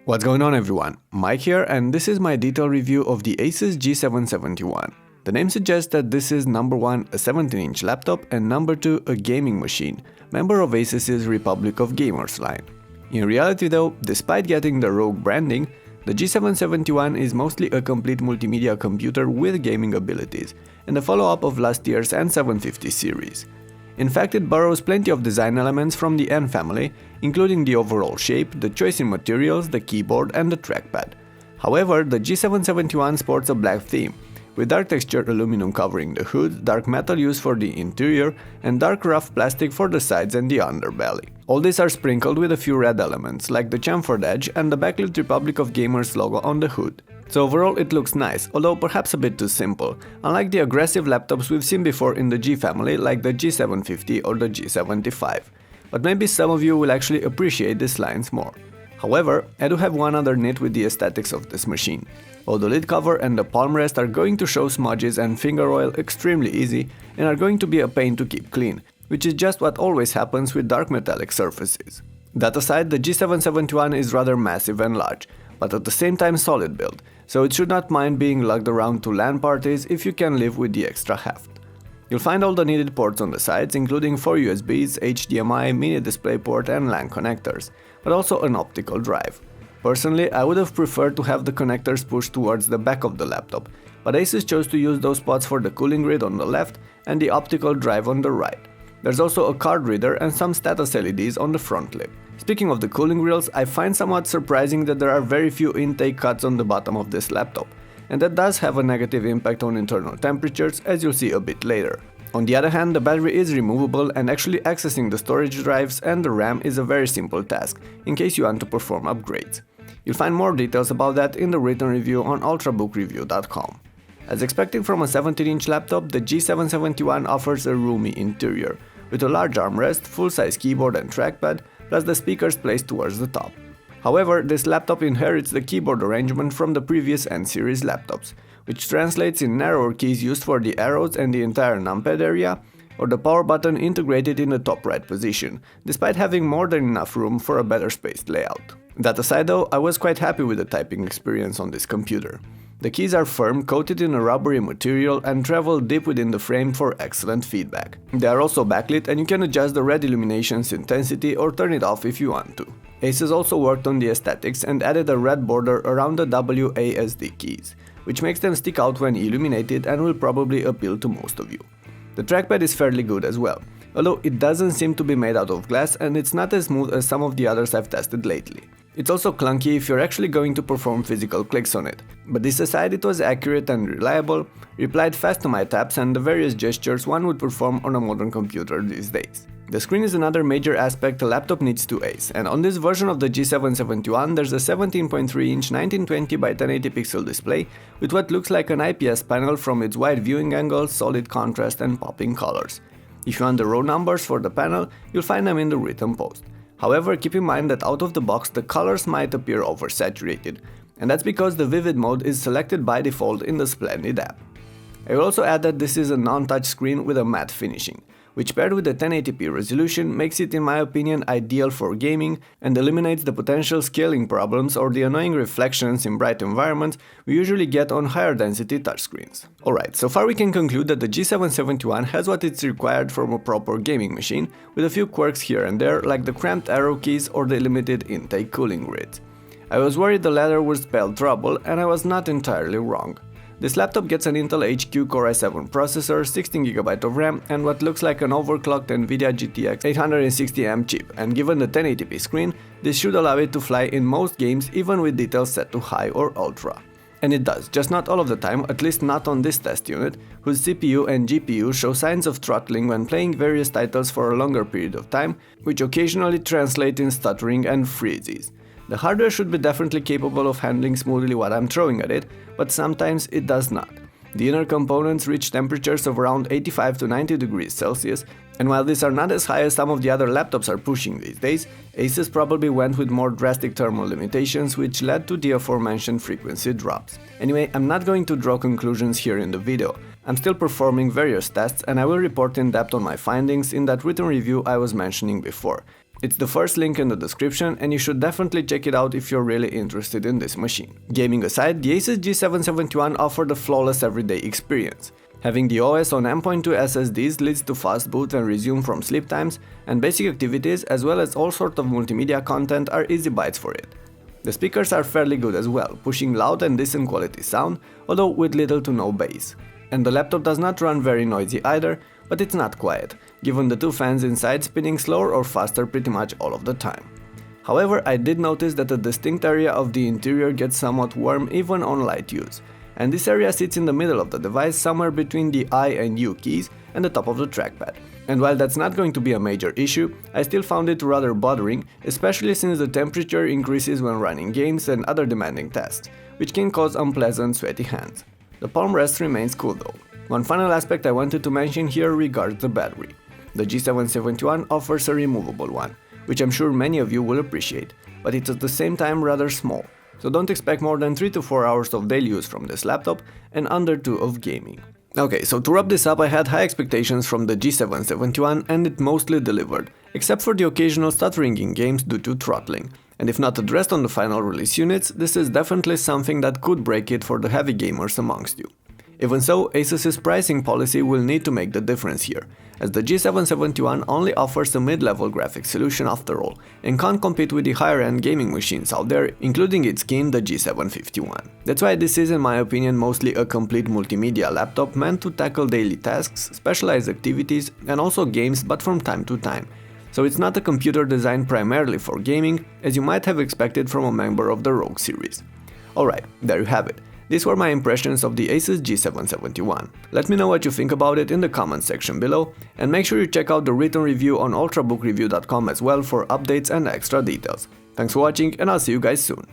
What's going on everyone, Mike here, and this is my detailed review of the Asus G771. The name suggests that this is number 1 a 17-inch laptop and number 2 a gaming machine, member of Asus's Republic of Gamers line. In reality though, despite getting the rogue branding, the G771 is mostly a complete multimedia computer with gaming abilities, and a follow-up of last year's N750 series. In fact, it borrows plenty of design elements from the N family, including the overall shape, the choice in materials, the keyboard and the trackpad. However, the G771 sports a black theme, with dark textured aluminum covering the hood, dark metal used for the interior, and dark rough plastic for the sides and the underbelly. All these are sprinkled with a few red elements, like the chamfered edge and the backlit Republic of Gamers logo on the hood. So overall it looks nice, although perhaps a bit too simple, unlike the aggressive laptops we've seen before in the G family like the G750 or the G75. But maybe some of you will actually appreciate these lines more. However, I do have one other nit with the aesthetics of this machine. While the lid cover and the palm rest are going to show smudges and finger oil extremely easy and are going to be a pain to keep clean, which is just what always happens with dark metallic surfaces. That aside, the G771 is rather massive and large, but at the same time solid build, so it should not mind being lugged around to LAN parties if you can live with the extra heft. You'll find all the needed ports on the sides, including 4 USBs, HDMI, mini DisplayPort and LAN connectors, but also an optical drive. Personally, I would have preferred to have the connectors pushed towards the back of the laptop, but Asus chose to use those spots for the cooling grid on the left and the optical drive on the right. There's also a card reader and some status LEDs on the front lip. Speaking of the cooling grills, I find somewhat surprising that there are very few intake cuts on the bottom of this laptop, and that does have a negative impact on internal temperatures, as you'll see a bit later. On the other hand, the battery is removable and actually accessing the storage drives and the RAM is a very simple task, in case you want to perform upgrades. You'll find more details about that in the written review on ultrabookreview.com. As expected from a 17-inch laptop, the G771 offers a roomy interior, with a large armrest, full-size keyboard and trackpad, plus the speakers placed towards the top. However, this laptop inherits the keyboard arrangement from the previous N-series laptops, which translates in narrower keys used for the arrows and the entire numpad area, or the power button integrated in the top right position, despite having more than enough room for a better spaced layout. That aside though, I was quite happy with the typing experience on this computer. The keys are firm, coated in a rubbery material and travel deep within the frame for excellent feedback. They are also backlit and you can adjust the red illumination's intensity or turn it off if you want to. Asus also worked on the aesthetics and added a red border around the WASD keys, which makes them stick out when illuminated and will probably appeal to most of you. The trackpad is fairly good as well, although it doesn't seem to be made out of glass and it's not as smooth as some of the others I've tested lately. It's also clunky if you're actually going to perform physical clicks on it, but this aside, it was accurate and reliable, replied fast to my taps and the various gestures one would perform on a modern computer these days. The screen is another major aspect a laptop needs to ace, and on this version of the G771 there's a 17.3-inch 1920 by 1080 pixel display with what looks like an IPS panel from its wide viewing angle, solid contrast and popping colors. If you want the row numbers for the panel, you'll find them in the written post. However, keep in mind that out of the box the colors might appear oversaturated, and that's because the vivid mode is selected by default in the Splendid app. I will also add that this is a non-touch screen with a matte finishing, which paired with the 1080p resolution makes it in my opinion ideal for gaming and eliminates the potential scaling problems or the annoying reflections in bright environments we usually get on higher density touchscreens. Alright, so far we can conclude that the G771 has what is required from a proper gaming machine, with a few quirks here and there like the cramped arrow keys or the limited intake cooling grid. I was worried the latter would spell trouble and I was not entirely wrong. This laptop gets an Intel HQ Core i7 processor, 16GB of RAM and what looks like an overclocked Nvidia GTX 860M chip, and given the 1080p screen, this should allow it to fly in most games even with details set to high or ultra. And it does, just not all of the time, at least not on this test unit, whose CPU and GPU show signs of throttling when playing various titles for a longer period of time, which occasionally translate in stuttering and freezes. The hardware should be definitely capable of handling smoothly what I'm throwing at it, but sometimes it does not. The inner components reach temperatures of around 85 to 90 degrees Celsius, and while these are not as high as some of the other laptops are pushing these days, Asus probably went with more drastic thermal limitations which led to the aforementioned frequency drops. Anyway, I'm not going to draw conclusions here in the video. I'm still performing various tests and I will report in depth on my findings in that written review I was mentioning before. It's the first link in the description and you should definitely check it out if you're really interested in this machine. Gaming aside, the Asus G771 offered a flawless everyday experience. Having the OS on M.2 SSDs leads to fast boot and resume from sleep times, and basic activities as well as all sorts of multimedia content are easy bites for it. The speakers are fairly good as well, pushing loud and decent quality sound, although with little to no bass. And the laptop does not run very noisy either, but it's not quiet, given the two fans inside spinning slower or faster pretty much all of the time. However, I did notice that a distinct area of the interior gets somewhat warm even on light use. And this area sits in the middle of the device somewhere between the I and U keys and the top of the trackpad. And while that's not going to be a major issue, I still found it rather bothering, especially since the temperature increases when running games and other demanding tasks, which can cause unpleasant sweaty hands. The palm rest remains cool though. One final aspect I wanted to mention here regards the battery. The G771 offers a removable one, which I'm sure many of you will appreciate, but it's at the same time rather small. So don't expect more than 3 to 4 hours of daily use from this laptop and under 2 of gaming. Okay, so to wrap this up, I had high expectations from the G771 and it mostly delivered, except for the occasional stuttering in games due to throttling. And if not addressed on the final release units, this is definitely something that could break it for the heavy gamers amongst you. Even so, Asus's pricing policy will need to make the difference here, as the G771 only offers a mid-level graphics solution after all, and can't compete with the higher-end gaming machines out there, including its kin, the G751. That's why this is, in my opinion, mostly a complete multimedia laptop meant to tackle daily tasks, specialized activities, and also games, but from time to time. So it's not a computer designed primarily for gaming, as you might have expected from a member of the Rogue series. Alright, there you have it. These were my impressions of the Asus G771. Let me know what you think about it in the comments section below, and make sure you check out the written review on ultrabookreview.com as well for updates and extra details. Thanks for watching, and I'll see you guys soon.